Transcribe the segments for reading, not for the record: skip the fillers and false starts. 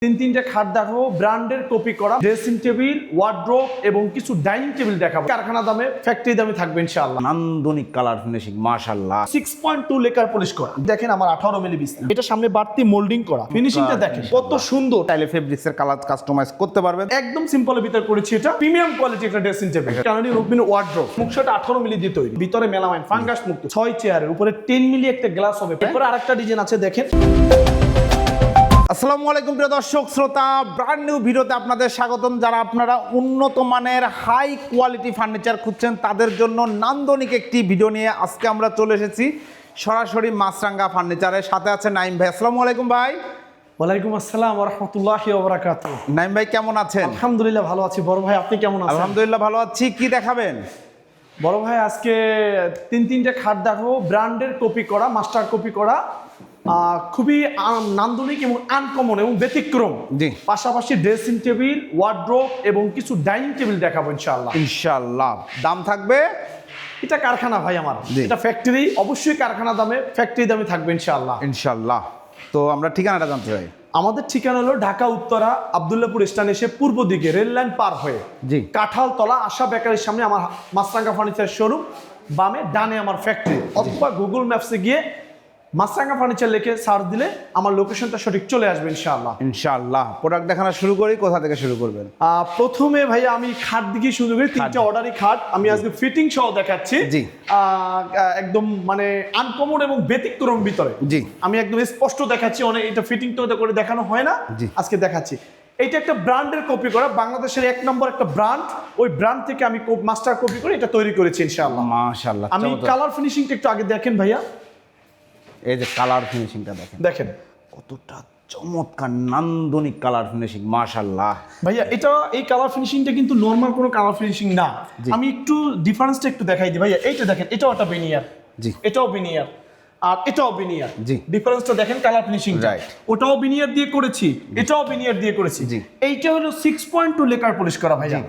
তিনটা খাট দেখাবো, ব্র্যান্ডের কপি করা ড্রেসিং টেবিল, ওয়ার্ড্রোব এবং কিছু ডাইনিং টেবিল দেখাবো। কারখানা দামে, ফ্যাক্টরি দামে থাকবে ইনশাআল্লাহ। নান্দনিক কালার ফিনিশিং, মাশাআল্লাহ। 6.2 লেকার পলিশ করা। দেখেন আমার 18 মিলি বিছনা, এটা সামনে বাড়তি মোল্ডিং করা। ফিনিশিংটা দেখেন কত সুন্দর। টাইলে ফেব্রিক্স এর কালার কাস্টমাইজ করতে পারবেন। একদম সিম্পলের ভিতর করেছি, এটা প্রিমিয়াম কোয়ালিটি একটা ড্রেসিং টেবিল। কারণ রুকমিন ওয়ার্ড্রোব, মুখটা 18 মিলি দিয়ে তৈরি, ভিতরে মেলামাইন ফাঙ্গাস মুক্ত। 6 চেয়ারের উপরে 10 মিলি একটা গ্লাস হবে। এরপর আরেকটা ডিজাইন আছে দেখেন। আসসালামু আলাইকুম প্রিয় দর্শক শ্রোতা, ব্র্যান্ড নিউ ভিডিওতে আপনাদের স্বাগতম। যারা আপনারা উন্নত মানের হাই কোয়ালিটি ফার্নিচার খুঁজছেন তাদের জন্য নান্দনিক একটি ভিডিও নিয়ে আজকে আমরা চলে এসেছি সরাসরি মাছরাঙ্গা ফার্নিচারের সাথে আছে নাইম ভাই। আসসালামু আলাইকুম ভাই। ওয়ালাইকুম আসসালাম ওয়া রাহমাতুল্লাহি ওয়া বারাকাতুহু। নাইম ভাই কেমন আছেন? আলহামদুলিল্লাহ ভালো আছি। বড় ভাই আপনি কেমন আছেন? আলহামদুলিল্লাহ ভালো আছি। কি দেখাবেন? বড় ভাই আজকে তিনটা খাট দেখাবো, ব্র্যান্ডের কপি করা, মাস্টার কপি করা, খুবই নান্দনিক এবং আনকমন এবং ব্যতিক্রম। জি। পাশাপাশি ড্রেসিং টেবিল, ওয়ার্ড্রোব এবং কিছু ডাইনিং টেবিল দেখাবো ইনশাআল্লাহ। ইনশাআল্লাহ। দাম থাকবে? এটা কারখানা ভাই আমার, এটা ফ্যাক্টরি, অবশ্যই কারখানা দামে, ফ্যাক্টরি দামে থাকবে ইনশাআল্লাহ। ইনশাআল্লাহ। তো আমরা ঠিকানাটা জানতে চাই। আমাদের ঠিকানা হলো ঢাকা উত্তরা আব্দুল্লাহপুর স্ট্যান্ড এসে পূর্ব দিকে রেল লাইন পার হয়ে জি কাঁঠালতলা আশা বেকারির সামনে আমার মাছরাঙ্গা ফার্নিচার শোরুম, বামে ডানে আমার ফ্যাক্টরি। অথবা গুগল ম্যাপসে গিয়ে মাছরাঙ্গা ফার্নিচার লিখে সার্চ দিলে আমার লোকেশনটা সঠিক চলে আসবে ইনশাআল্লাহ। ইনশাআল্লাহ। প্রোডাক্ট দেখানো শুরু করি, কোথা থেকে শুরু করবেন? প্রথমে ভাই আমি খাট দিকে শুরু করি। তিনটা অর্ডারি খাট আমি আজকে ফিটিং সহ দেখাচ্ছি। জি। একদম মানে আনকমন এবং ব্যতিক্রম ভিতরে। জি। আমি একদম স্পষ্ট দেখাচ্ছি, অনেক এটা ফিটিং তো করে দেখানো হয় না, আজকে দেখাচ্ছি। এটা একটা ব্র্যান্ডের কপি করা, বাংলাদেশের 1 নম্বর একটা ব্র্যান্ড, ওই ব্র্যান্ড থেকে আমি মাস্টার কপি করে এটা তৈরি করেছি ইনশাআল্লাহ। মাশাআল্লাহ। আমি কালার ফিনিশিংটা একটু আগে দেখেন ভাইয়া। এই যে কালার ফিনিশিংটা দেখেন কতটা চমৎকার, নান্দনিক কালার ফিনিশিং, মাশাআল্লাহ। ভাইয়া এটা এই কালার ফিনিশিংটা কিন্তু নরমাল কোনো কালার ফিনিশিং না। আমি একটু ডিফারেন্সটা একটু দেখাই দিই ভাইয়া। এইটা দেখেন, এটাও একটা বিনিয়ার, জি, এটাও বিনিয়ার, আর এটাও বিনিয়ার। জি। ডিফারেন্সটা দেখেন কালার ফিনিশিং। রাইট। ওটাও বিনিয়ার দিয়ে করেছি, এটাও বিনিয়ার দিয়ে করেছি। জি। এইটা হলো 6.2 লেকার পলিশ করা ভাইয়া।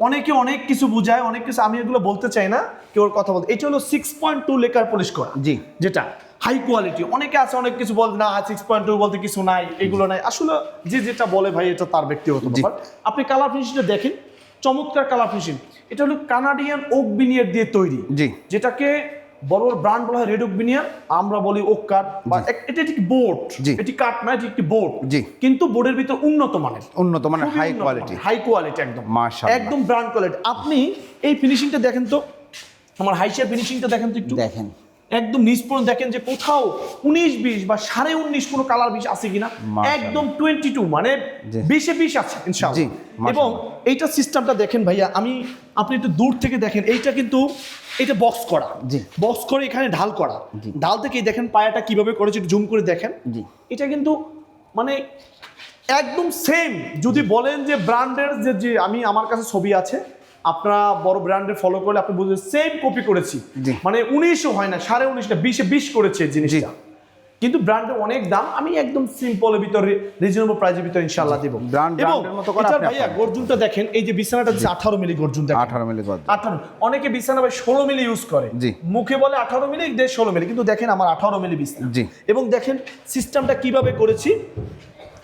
অনেকে অনেক কিছু বুঝায়, অনেক কিছু, আমি এগুলো বলতে চাই না, কেউ কথা বলতে। এটা হলো 6.2 লেকার পলিশ করা, জি, যেটা হাই কোয়ালিটি। অনেকে আছে অনেক কিছু বলতে, না 6.2 বলতে কিছু নাই, এগুলো নাই। আসলে যে যেটা বলে ভাই এটা তার ব্যক্তিগত ব্যাপার। আপনি কালার ফিনিশিংটা দেখেন, চমৎকার কালার ফিনিশিং। এটা হলো কানাডিয়ান ওক বিনিয়ার দিয়ে তৈরি, জি, যেটাকে বড় বড় ব্র্যান্ড বলা হয় রেড ওক বিনিয়ার, আমরা বলি ওক কাঠ। বা এটা একটি বোর্ড, এটি কাঠ না, এটি একটি বোর্ড। জি। কিন্তু বোর্ডের ভিতর উন্নত মানের, হাই কোয়ালিটি, হাই কোয়ালিটি একদম, মাশাআল্লাহ, একদম ব্র্যান্ড কোয়ালিটি। আপনি এই ফিনিশিংটা দেখেন তো, আমার হাইসের ফিনিশিংটা দেখেন তো একটু, দেখেন একদম নিচ পর্যন্ত দেখেন যে কোথাও 19-20 বা 19.5 কোনো কালার 20 আছে কিনা। একদম 22 মানে 20-20 আছে ইনশাআল্লাহ। এবং এইটা সিস্টেমটা দেখেন ভাইয়া, আপনি একটু দূর থেকে দেখেন, এইটা কিন্তু এটা বক্স করা, বক্স করে এখানে ঢাল করা। ঢাল থেকে দেখেন পায়াটা কিভাবে করেছে, একটু জুম করে দেখেন। এটা কিন্তু মানে একদম সেম। যদি বলেন যে ব্র্যান্ডের যে আমি, আমার কাছে ছবি আছে, আপনারা বড় ব্র্যান্ডে ফলো করলে আপনি বুঝবেন সেম কপি করেছি। মানে 19ও হয় না, 19.5 না, 20 করেছে জিনিসটা। কিন্তু ব্র্যান্ডের অনেক দাম, আমি একদম সিম্পলের ভিতরে রিজনেবল প্রাইসের ভিতরে ইনশাআল্লাহ দেব। এবং এটা ভাইয়া গর্জনটা দেখেন, এই যে বিছানাটা দিচ্ছে 18 মিলি গর্জন দেখেন, 18 মিলি গর্জন। 18, অনেকে বিছানা ভাই 16 মিলি ইউজ করে, মুখে বলে 18 মিলি, 16 মিলি, কিন্তু দেখেন আমার 18 মিলি বিছানা। এবং দেখেন সিস্টেমটা কিভাবে করেছি,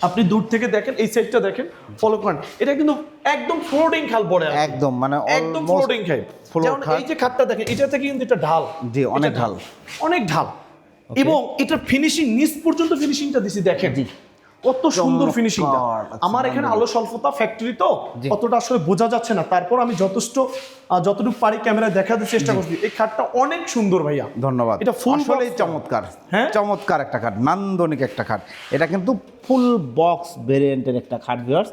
আপনি দূর থেকে দেখেন, এই সাইডটা দেখেন, ফলো করেন। এটা কিন্তু একদম ফ্লোটিং খাল পড়ে, একদম মানে একদম ফ্লোটিং খাল। যেমন এই যে খাটটা দেখেন, এটা থেকে কিন্তু এটা ঢাল, জি, অনেক ঢাল, অনেক ঢাল। এবং এটা ফিনিশিং নিচ পর্যন্ত ফিনিশিংটা দিছি দেখেন, কত সুন্দর ফিনিশিংটা। আমার এখানে আলো স্বল্পতা ফ্যাক্টরি তো অতটা আসলে বোঝা যাচ্ছে না, তারপর আমি যতটুকু পারি ক্যামেরায় দেখাতে চেষ্টা করছি। এই খাটটা অনেক সুন্দর ভাইয়া, ধন্যবাদ। এটা ফুল আসলেই চমৎকার, চমৎকার একটা খাট, নান্দনিক একটা খাট। এটা কিন্তু ফুল বক্স ভেরিয়েন্টের একটা খাট ভিউয়ার্স,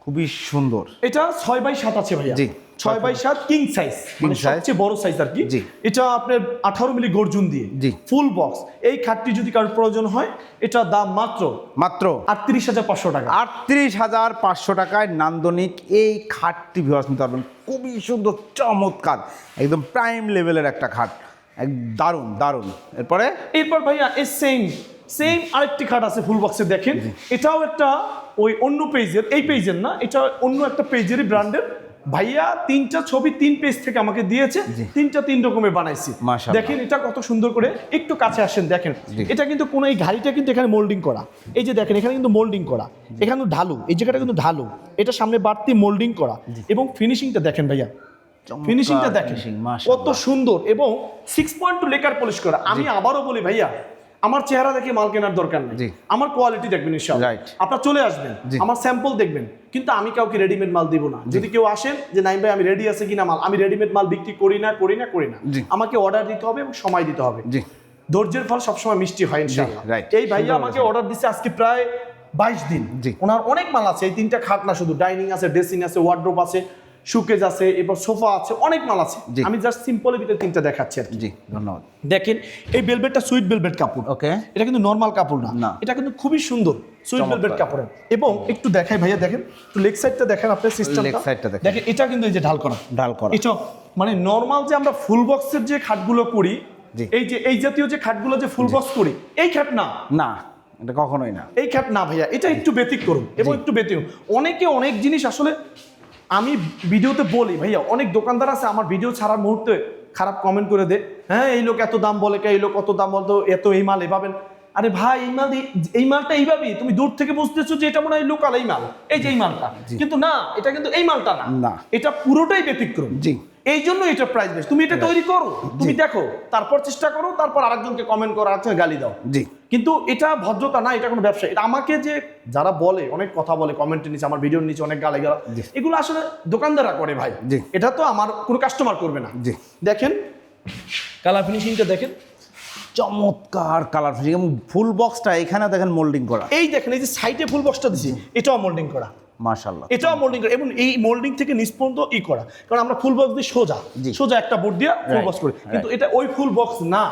খুবই সুন্দর। এটা 6x7 আছে ভাইয়া, জি, 6x7 কিং সাইজ, মানে সবচেয়ে বড় সাইজ আর কি। এটা আপনার 18 মিলি গর্জন দিয়ে ফুল বক্স। এই খাটটি যদি কারোর প্রয়োজন হয়, এটা দাম মাত্র 38,500 টাকা। 38,500 টাকায় নান্দনিক এই খাটটি ভিউয়ার্স নিতে পারবেন। খুবই সুন্দর, চমৎকার, একদম প্রাইম লেভেলের একটা খাট, দারুণ দারুণ। এরপর ভাইয়া এই সেম আরেকটি খাট আছে ফুল বক্সে দেখেন। এটাও একটা ওই অন্য পেজের, এই পেজের না, এটা অন্য একটা পেজেরই ব্র্যান্ডের ভাইয়া 3টা ছবি 3 পেজ থেকে আমাকে দিয়েছে, 3টা 3 রকমের বানাইছি। মাশাআল্লাহ। দেখেন এটা কত সুন্দর করে, একটু কাছে আসেন দেখেন, এটা কিন্তু কোনো এই ঘাড়িটা কিন্তু এখানে মোল্ডিং করা, এই যে দেখেন এখানে কিন্তু মোল্ডিং করা, এখানে ঢালু, এই জায়গাটা কিন্তু ঢালু, এটা সামনে বাড়তি মোল্ডিং করা, এবং ফিনিশিংটা দেখেন ভাইয়া, ফিনিশিংটা দেখেন কত সুন্দর, এবং 6.2 লেকার পলিশ করা। আমি আবারও বলি ভাইয়া, আমার চেহারা দেখে মাল কেনার দরকার নেই, আমার কোয়ালিটি দেখবেন ইনশাআল্লাহ। আপনারা চলে আসবেন, আমার স্যাম্পল দেখবেন, কিন্তু আমি কাউকে রেডিমেড মাল দিব না। যদি কেউ আসেন যে নাইম ভাই আমি রেডি আছে কিনা মাল, আমি রেডিমেড মাল বিক্রি করি না। আমাকে অর্ডার দিতে হবে এবং সময় দিতে হবে। ধৈর্যের ফল সবসময় মিষ্টি হয় ইনশাআল্লাহ। এই ভাইয়া আমাকে অর্ডার দিচ্ছে আজকে প্রায় 22 দিন। ওনার অনেক মাল আছে, এই 3টা খাট না শুধু, ডাইনিং আছে, ড্রেসিং আছে, ওয়ার্ড্রোব আছে, সুকেজ আছে, এরপর সোফা আছে, অনেক মাল আছে। আমি জাস্ট সিম্পলের ভিতরে 3টা দেখাচ্ছি আর কি। ধন্যবাদ। দেখেন এই বেলভেটটা সুইট বেলভেট কাপড়, ওকে, এটা কিন্তু নরমাল কাপড় না, এটা কিন্তু খুবই সুন্দর সুইট বেলভেট কাপড়ের। এবং একটু দেখাই ভাইয়া, দেখেন একটু লেগ সাইডটা দেখেন, আপনার সিস্টেমটা দেখেন, এটা কিন্তু এই যে ঢাল করা, এটা মানে নরমাল যে আমরা ফুল বক্সের যে খাটগুলো করি, এই যে এই জাতীয় যে খাটগুলো যে ফুল বক্স করি, এই খাট না, এটা কখনোই না, এই খাট না ভাইয়া, এটা একটু ব্যতিক্রম এবং একটু ব্যতিক্রম। অনেকে অনেক জিনিস আসলে আমি ভিডিওতে বলি ভাইয়া, অনেক দোকানদার আছে আমার ভিডিও ছাড়ার মুহূর্তে খারাপ কমেন্ট করে দে, হ্যাঁ এই লোক এত দাম বলে, এই লোক কত দাম বলতো, এত এই মাল এভাবেন। আরে ভাই এই মালটা এইভাবেই তুমি দূর থেকে বুঝতেছো যে এটা মনে হয় লোকাল এই মাল, এই যে এই মালটা, কিন্তু না, এটা কিন্তু এই মালটা না, এটা পুরোটাই ব্যতিক্রম। এই জন্য এটা প্রাইস বেশি। তুমি এটা তৈরি করো, তুমি দেখো, তারপর চেষ্টা করো, তারপর আরেকজনকে কমেন্ট করো, আরেকজনকে গালি দাও। কিন্তু এটা ভদ্রতা না, এটা কোনো ব্যবসা। এটা আমাকে যে যারা বলে, অনেক কথা বলে কমেন্টের নিচে, আমার ভিডিওর নিচে অনেক গালি গালা, এগুলো আসলে দোকানদাররা করে ভাই, এটা তো আমার কোনো কাস্টমার করবে না। দেখেন কালার ফিনিশিংটা দেখেন, চমৎকার কালার ফিনিশিং, এবং ফুল বক্সটা এখানে দেখেন মোল্ডিং করা, এই দেখেন এই যে সাইডে ফুল বক্সটা দিছি, এটাও মোল্ডিং করা, মাশাআল্লাহ, এটাও মোল্ডিং করা, এবং এই মোল্ডিং থেকে নিচ পর্যন্ত করা, কারণ আমরা ফুল বক্স দিয়ে সোজা একটা বোর্ড দিয়ে ফুল বক্স করি, কিন্তু এটা ওই ফুল বক্স না,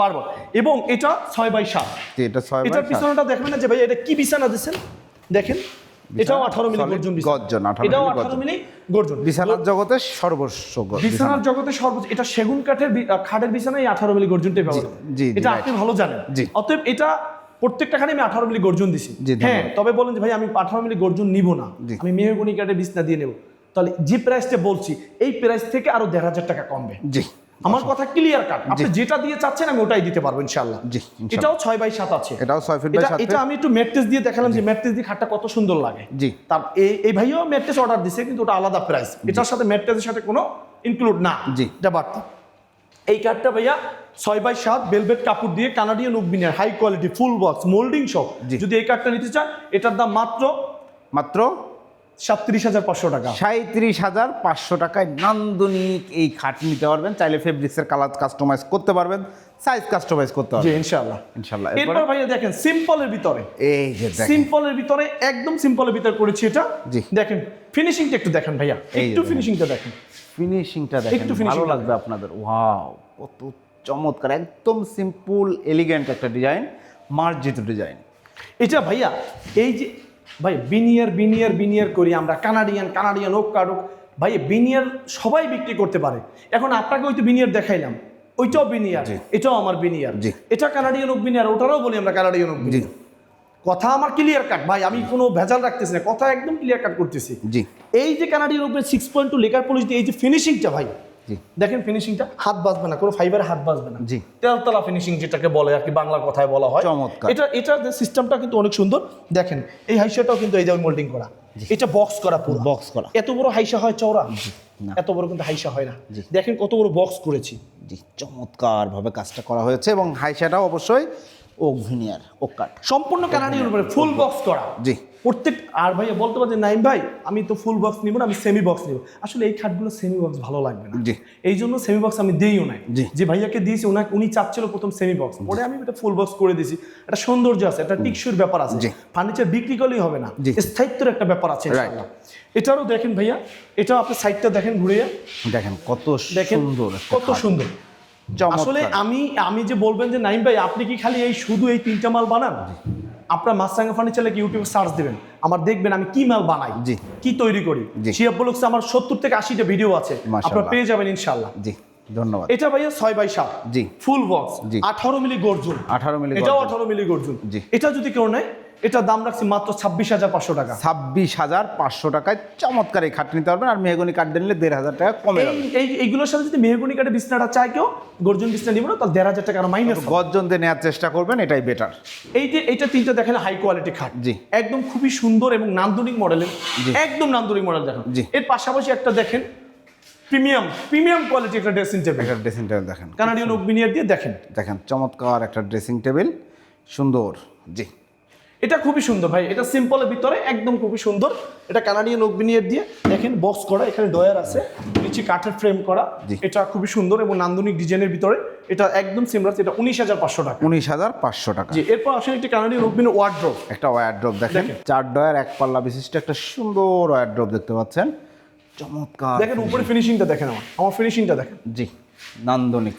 বারবার। এবং এটা 6x7, এটার পিছনটা দেখবেন না যে ভাই এটা কি বিছানা দিচ্ছেন, দেখেন এটাও 18 মিলি গর্জন, এটাও 18 মিলি গর্জন। বিছানার জগতে সর্বস্ব, বিছানার জগতে সর্বোচ্চ, এটা সেগুন কাঠের খাটের বিছানায় 18 মিলি গর্জনটাই পাওয়া যায়, এটা আপনি ভালো জানেন। অতএব এটা প্রত্যেকটা খানে আমি 18 মিলি গর্জন দিছি। হ্যাঁ, তবে বলেন যে ভাই আমি 18 মিলি গর্জন নিব না, আমি মেহগনি কাঠের বিছনা দিয়ে নেব, তাহলে যে প্রাইসটা বলছি এই প্রাইস থেকে আরো 1,500 টাকা কমবে। আমার কথা ক্লিয়ার কাট, আপনি যেটা দিয়ে চাচ্ছেন আমি ওটাই দিতে পারবো ইনশাআল্লাহ। এটাও 6x7 আছে, এটাও 6 ফিট বাই 7। এটা আমি একটু ম্যাট্রেস দিয়ে দেখালাম যে ম্যাট্রেস দিয়ে খাটটা কত সুন্দর লাগে। তার এই ভাইও ম্যাট্রেস অর্ডার দিছে, কিন্তু ওটা আলাদা প্রাইস, এটার সাথে ম্যাট্রেসের সাথে কোনো ইনক্লুড না, এটা বাড়তি। এই কাঠটা ভাইয়া 6x7 ভেলভেট কাপড় দিয়ে Canadian oak veneer, high quality full box moulding সহ। যদি এই কাঠটা নিতে চান, এটার দাম মাত্র 37,500 টাকা, 37,500 টাকায় নান্দনিক এই খাট নিতে পারবেন। চাইলে ফেব্রিক্সের কালার কাস্টমাইজ করতে পারবেন, সাইজ কাস্টমাইজ করতে পারবেন, ইনশাআল্লাহ। এরপর ভাইয়া দেখেন সিম্পলের ভিতরে, এই যে সিম্পলের ভিতরে, একদম সিম্পলের ভিতরে করেছি এটা। দেখেন ফিনিশিংটা একটু দেখেন ভাইয়া, একটু ফিনিশিংটা দেখেন, একটু ভালো লাগবে আপনাদের। ওয়াও, কত চমৎকার, একদম সিম্পল এলিগেন্ট একটা ডিজাইন, মার্জিত ডিজাইন। এটা ভাইয়া এই যে ভাই বিনিয়ার করি আমরা, কানাডিয়ান ওক কার্ড, ভাই বিনিয়ার সবাই বিক্রি করতে পারে। এখন আপনাকে ওই তো বিনিয়ার দেখাইলাম, ওইটাও বিনিয়ার, এটাও আমার বিনিয়ার, এটা কানাডিয়ান ওক বিনিয়ার, ওটারও বলি আমরা কানাডিয়ান ওক বিনিয়ার। কথা আমার ক্লিয়ার কাট ভাই, আমি কোনো ভেজাল রাখতেছি না, কথা একদম ক্লিয়ার কাট করতেছি। এই যে কানাডিয়ান ওক 6.2 লেকার পলিশ দিয়ে এই যে ফিনিশিংটা ভাই, দেখেন ফিনিশিংটা, হাত বাজবে না, কোনো ফাইবারে হাত বাজবে না, তেলতলা ফিনিশিং যেটাকে বলে আর কি, বাংলা কথায় বলা হয়। এটা সিস্টেমটা কিন্তু অনেক সুন্দর। দেখেন এই হাইসাটাও কিন্তু এই যে মোল্ডিং করা, এটা বক্স করা, পুরো বক্স করা। এত বড় হাইসা হয় চওড়া, এত বড় কিন্তু হাইসা হয় না। দেখেন কত বড় বক্স করেছি, চমৎকার ভাবে কাজটা করা হয়েছে। এবং হাইসাটাও অবশ্যই ওক ভিনিয়ার, ওক কাট, সম্পূর্ণ কানাডিয়ান উপরে ফুল বক্স করা। প্রত্যেক, আর ভাইয়া বলতে পারছেন নাইম ভাই আমি তো ফুল বক্স নিব না, আমি সেমি বক্স নিব। আসলে এই খাটগুলো সেমি বক্স ভালো লাগবে না, এই জন্য সেমি বক্স আমি দিইও নাই। যে ভাইয়াকে দিয়েছি উনি চাচ্ছিল প্রথম সেমি বক্স, পরে আমি এটা ফুল বক্স করে দিয়েছি। একটা সৌন্দর্য আছে, একটা টিকসইর ব্যাপার আছে, ফার্নিচার বিক্রি করলেই হবে না, স্থায়িত্বের একটা ব্যাপার আছে। এটারও দেখেন ভাইয়া, এটাও আপনি সাইডটা দেখেন, ঘুরে দেখেন কত সুন্দর, কত সুন্দর। আসলে আমি যে বলবেন যে নাইম ভাই আপনি কি খালি এই শুধু এই 3টা মাল বানান, আপনার মাছরাঙা ফার্নিচার লেগে ইউটিউবে সার্চ দেবেন, আমার দেখবেন আমি কি মাল বানাই, কি তৈরি করি। শিহাব ব্লগসে আমার 70 থেকে 80টা ভিডিও আছে, আপনারা পেয়ে যাবেন ইনশাআল্লাহ। ধন্যবাদ। এটা ভাইয়া 6x7 ফুল বক্স, 18 মিলি গর্জন, এটাও 18 মিলি গর্জন। এটা যদি কেউ নেয়, এটার দাম রাখছি মাত্র 26,500 টাকা। 26,500 টাকায় চমৎকার এই খাট নিতে পারবেন। আর মেহগনি কাঠ নিলে 1,500 টাকা কমে যাবে। এইগুলোর সাথে যদি মেহগনি কাঠের বিছনাটা চাই কেউ, গর্জন বিছনা নিব না, তাহলে 1,500 টাকা আর মাইনাস। গর্জন দিয়ে নেওয়ার চেষ্টা করবেন, এটাই বেটার। এইটা তিনটা দেখেন হাই কোয়ালিটি খাট, জি একদম খুবই সুন্দর এবং নান্দনিক মডেলের, একদম নান্দনিক মডেল দেখেন। জি এর পাশাপাশি একটা দেখেন প্রিমিয়াম কোয়ালিটি একটা ড্রেসিং টেবিল, একটা ড্রেসিং টেবিল দেখেন, কানাডিয়ান ওক বিনিয়ার দিয়ে দেখেন চমৎকার একটা ড্রেসিং টেবিল, সুন্দর। জি এটা খুবই সুন্দর ভাই, এটা সিম্পলের ভিতরে একদম খুবই সুন্দর। এটা কানাডিয়ান ওক বিনিয়ার দিয়ে দেখেন, বক্স করা, এখানে ডয়ার আছে, নিচে কাঠের ফ্রেম করা। এটা খুবই সুন্দর এবং নান্দনিক ডিজাইনের ভিতরে। এটা একদম সিমরাস, এটা 19,500 টাকা। 19,500 টাকা। জি, এরপর আসেন একটি কানাডিয়ান ওক বিনিয়ার ওয়ার্ড্রোব, একটা ওয়ার্ড্রোব দেখেন, 4 ডয়ার 1 পাল্লা বিশিষ্ট একটা সুন্দর ওয়ার্ড্রোব দেখতে পাচ্ছেন, চমৎকার। দেখেন উপরে ফিনিশিংটা দেখেন, আমার ফিনিশিংটা দেখেন। জি নান্দনিক।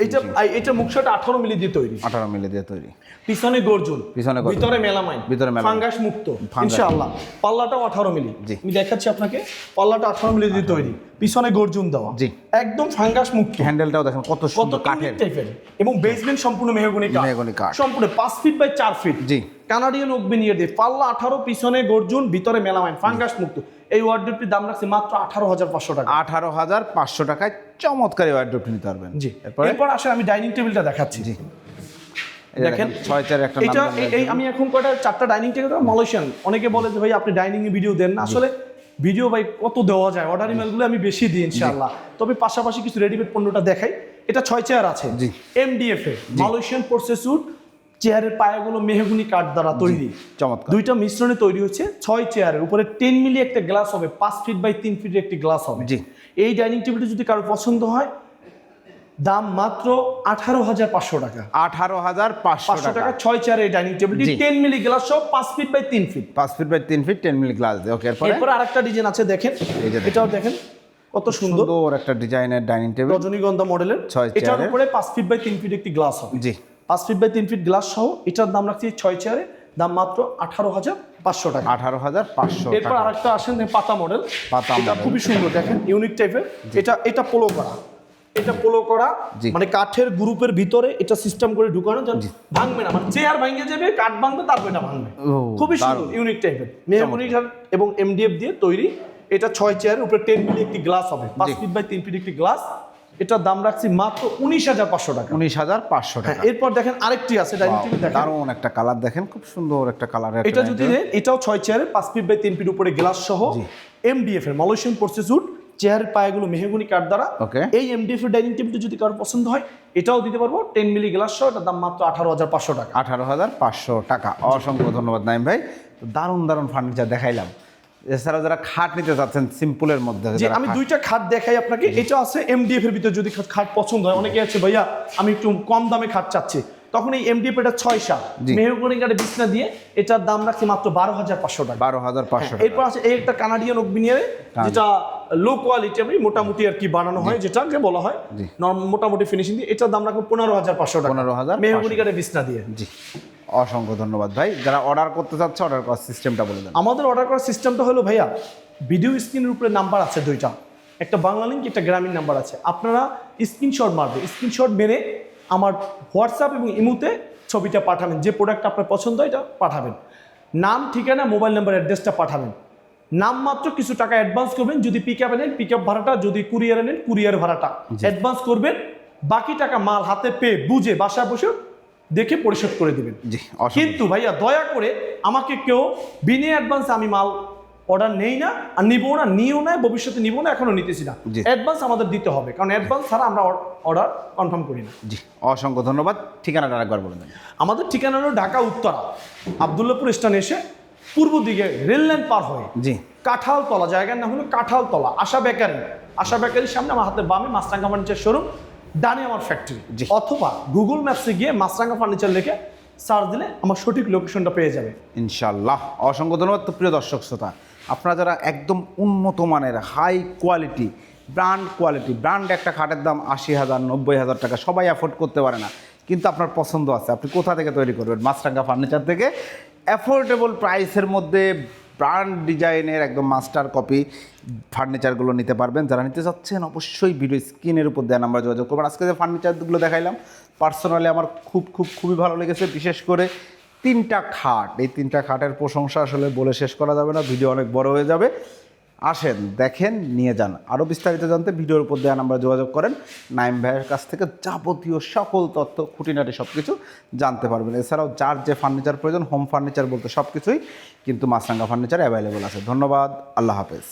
এটা মুখশাটা 18 মিলি দিয়ে তৈরি, 18 মিলি দিয়ে তৈরি, পিছনে গর্জন, পিছনে গর্জন, ভিতরে মেলামাইন, ফাঙ্গাস মুক্ত ইনশাআল্লাহ। পাল্লাটাও 18 মিলি, আমি দেখাচ্ছি আপনাকে, পাল্লাটা 18 মিলি দিয়ে তৈরি, পিছনে গর্জন দেওয়া, জি একদম ফাঙ্গাস মুক্ত। হ্যান্ডেলটাও দেখেন কত সুন্দর কাঠের টাইপের, এবং বেসমেন্ট সম্পূর্ণ মেহগনি কাঠ, সম্পূর্ণ 5 ফিট বাই 4 ফিট। জি কানাডিয়ান ওক বিনিয়ার দিয়ে, পাল্লা 18, পিছনে গর্জন, ভিতরে মেলামাইন, ফাঙ্গাস মুক্ত। এই ওয়ার্ডরোবটির দাম রাখছি মাত্র 18,500 টাকা। 18,500 টাকায় চমৎকার ওয়ার্ডরোব নিতে পারবেন। জি, এরপর আসলে আমি ডাইনিং টেবিলটা দেখাচ্ছি। জি দেখেন 6 একটা এটা আমি এখন কয়টা 4টা ডাইনিং টেবিল মালয়েশিয়ান। অনেকে বলে যে ভাই আপনি ডাইনিং এ ভিডিও দেন না, আসলে ভিডিও ভাই কত দেওয়া যায়, অর্ডার ইমেলগুলো আমি বেশি দিই ইনশাআল্লাহ। তবে পাশাপাশি কিছু রেডিমেড পণ্যটা দেখাই। এটা 6 চেয়ার আছে, এমডিএফ এ মালয়েশিয়ান প্রসেসড, চেয়ারের পায়াগুলো মেহগনি কাঠ দ্বারা তৈরি, চমৎকার। দুইটা মিশ্রণে তৈরি হচ্ছে। 6 চেয়ারের উপরে 10 মিলি একটা গ্লাস হবে, 5 ফিট বাই 3 ফিটের একটি গ্লাস হবে। জি এই ডাইনিং টেবিলটা যদি কারো পছন্দ হয়, দাম মাত্র 18,500 টাকা। 18,500 টাকা 6 চেয়ারের ডাইনিং টেবিলটি 10 মিলি গ্লাস সহ 5 feet by 3 feet, 5 feet by 3 feet 10 milli glass. Okay, এরপর আরেকটা ডিজাইন আছে দেখেন, এটাও দেখেন কত সুন্দর একটা ডিজাইনের ডাইনিং টেবিল, রজনীগন্ধা মডেলের। 6 এটার উপরে 5 ফিট বাই 3 ফিট একটি গ্লাস হবে। জি 5 ফিট বাই 3 ফিট গ্লাস সহ এটার দাম রাখছি 6 চেয়ারে, দাম মাত্র 18,500 টাকা। 18,500 এরপর টাকা। আরেকটা আসেন পাতা মডেল, পাতা এটা মডেল খুবই সুন্দর দেখেন, ইউনিক টাইপের। এটা পোলো করা, এটা পোলো করা, মানে কাঠের গ্রুপের ভিতরে এটা সিস্টেম করে ঢুকানো, ভাঙবে না, মানে চেয়ার ভাঙে যাবে, কাঠ ভাঙবে, তারপর এটা ভাঙবে। খুবই সুন্দর ইউনিক টাইপের মেহগনি এবং এমডিএফ দিয়ে তৈরি। এটা 6 চেয়ারের উপরে 10 মিলি একটি গ্লাস হবে, 5 ফিট বাই 3 ফিট একটি গ্লাস। এটার দাম রাখছি মাত্র 19,500 টাকা। 19,500 টাকা। এরপর দেখেন আরেকটি আছে ডাইনিং টেবিল, দেখেন দারুণ একটা কালার, দেখেন খুব সুন্দর একটা কালার। এটা যদি এটাও 6 চেয়ারের 5 ফিট বাই 3 ফিট উপরে গ্লাস সহ, এমডিএফ এর মালয়েশিয়ান প্রসেসড, চেয়ারের পায়াগুলো মেহগনি কাঠ দ্বারা। এই এমডিএফ এর ডাইনিং টেবিলটা যদি কারো পছন্দ হয়, এটাও দিতে পারবো 10 মিলি গ্লাস সহ, এটার দাম মাত্র 18,500 টাকা। 18,500 টাকা। অসংখ্য ধন্যবাদ নাইম ভাই, দারুণ দারুণ ফার্নিচার দেখাইলাম। এছাড়া যারা খাট নিতে চাচ্ছেন সিম্পলের মধ্যে, যে আমি দুইটা খাট দেখাই আপনাকে। এটা আছে এমডিএফ এর ভিতরে, যদি খাট পছন্দ হয়, অনেকে আছে ভাইয়া আমি একটু কম দামে খাট চাচ্ছি, তখন এই এমডিএফ এটা 6 মেহগনি কাঠের বিছনা দিয়ে, এটার দাম রাখছি মাত্র 12,500 টাকা। 12,500। এরপর আছে এই একটা কানাডিয়ান ওক বিনিয়ারে, যেটা লো কোয়ালিটি, আমি মোটামুটি আর কি বানানো হয়, যেটাকে বলা হয় মোটামুটি ফিনিশিং দিয়ে, এটার দাম রাখবো 15,500 টাকা, 15,500 মেহগনি কাঠের বিছনা দিয়ে। জি অসংখ্য ধন্যবাদ ভাই। যারা অর্ডার করতে চাচ্ছে, অর্ডার করার সিস্টেমটা বলে দেন। আমাদের অর্ডার করার সিস্টেমটা হলো ভাইয়া, ভিডিও স্ক্রিনের উপরে নাম্বার আছে দুইটা, একটা বাংলা লিঙ্ক, একটা গ্রামীণ নাম্বার আছে। আপনারা স্ক্রিনশট মারবেন, স্ক্রিনশট মেরে আমার হোয়াটসঅ্যাপ এবং ইমোতে ছবিটা পাঠাবেন, যে প্রোডাক্ট আপনার পছন্দ হয় এটা পাঠাবেন, নাম, ঠিকানা, মোবাইল নাম্বার, অ্যাড্রেসটা পাঠাবেন। নাম মাত্র কিছু টাকা অ্যাডভান্স করবেন, যদি পিক আপে নেন পিক আপ ভাড়াটা, যদি কুরিয়ারে নেন কুরিয়ার ভাড়াটা অ্যাডভান্স করবেন, বাকি টাকা মাল হাতে পেয়ে বুঝে বাসায় বসে দেখে পরিশোধ করে দিবেন। কিন্তু ভাইয়া দয়া করে আমাকে কেউ বিনা অ্যাডভান্স আমি মাল অর্ডার নেই না, আর নিবো না, নিও না, ভবিষ্যতে নিবো না, এখনো নিতেছি না। অ্যাডভান্স আমাদের দিতে হবে, কারণ অ্যাডভান্স ছাড়া আমরা অর্ডার কনফার্ম করি না। জি অসংখ্য ধন্যবাদ। ঠিকানাটা একবার বলে দেন। আমাদের ঠিকানা হলো ঢাকা উত্তরা, আবদুল্লাপুর স্টেশন এসে পূর্ব দিকে রেল লাইন পার হয়ে কাঁঠালতলা, জায়গার নাম হলো কাঁঠালতলা, আশা বেকারির সামনে আমার হাতে বামে মাছরাঙ্গা ফার্নিচার শোরুম, ডানে আমার ফ্যাক্টরি। অথবা গুগল ম্যাপসে গিয়ে মাছরাঙ্গা ফার্নিচার লিখে সার্চ দিলে আমার সঠিক লোকেশনটা পেয়ে যাবে ইনশাল্লাহ। অসংখ্য ধন্যবাদ। তো প্রিয় দর্শক শ্রোতা, আপনারা যারা একদম উন্নত মানের হাই কোয়ালিটি ব্র্যান্ড একটা খাটের দাম 80,000 90,000 টাকা সবাই অ্যাফোর্ড করতে পারে না, কিন্তু আপনার পছন্দ আছে, আপনি কোথা থেকে তৈরি করবেন? মাছরাঙ্গা ফার্নিচার থেকে অ্যাফোর্ডেবল প্রাইসের মধ্যে ব্র্যান্ড ডিজাইনের একদম মাস্টার কপি ফার্নিচারগুলো নিতে পারবেন। যারা নিতে চাচ্ছেন অবশ্যই ভিডিও স্ক্রিনের উপর দেওয়া নাম্বার যোগাযোগ করবেন। আজকে যে ফার্নিচারগুলো দেখাইলাম পার্সোনালি আমার খুবই ভালো লেগেছে, বিশেষ করে 3টা খাট, এই 3টা খাটের প্রশংসা আসলে বলে শেষ করা যাবে না, ভিডিও অনেক বড় হয়ে যাবে। আসেন, দেখেন, নিয়ে যান। আরও বিস্তারিত জানতে ভিডিওর উপর দেওয়া নাম্বারে যোগাযোগ করেন। নাইম ভাইয়ের কাছ থেকে যাবতীয় সকল তথ্য, খুঁটিনাটি সব কিছু জানতে পারবেন। এছাড়াও যার যে ফার্নিচার প্রয়োজন, হোম ফার্নিচার বলতে সব কিছুই কিন্তু মাছরাঙ্গা ফার্নিচার অ্যাভেলেবল আছে। ধন্যবাদ, আল্লাহ হাফেজ।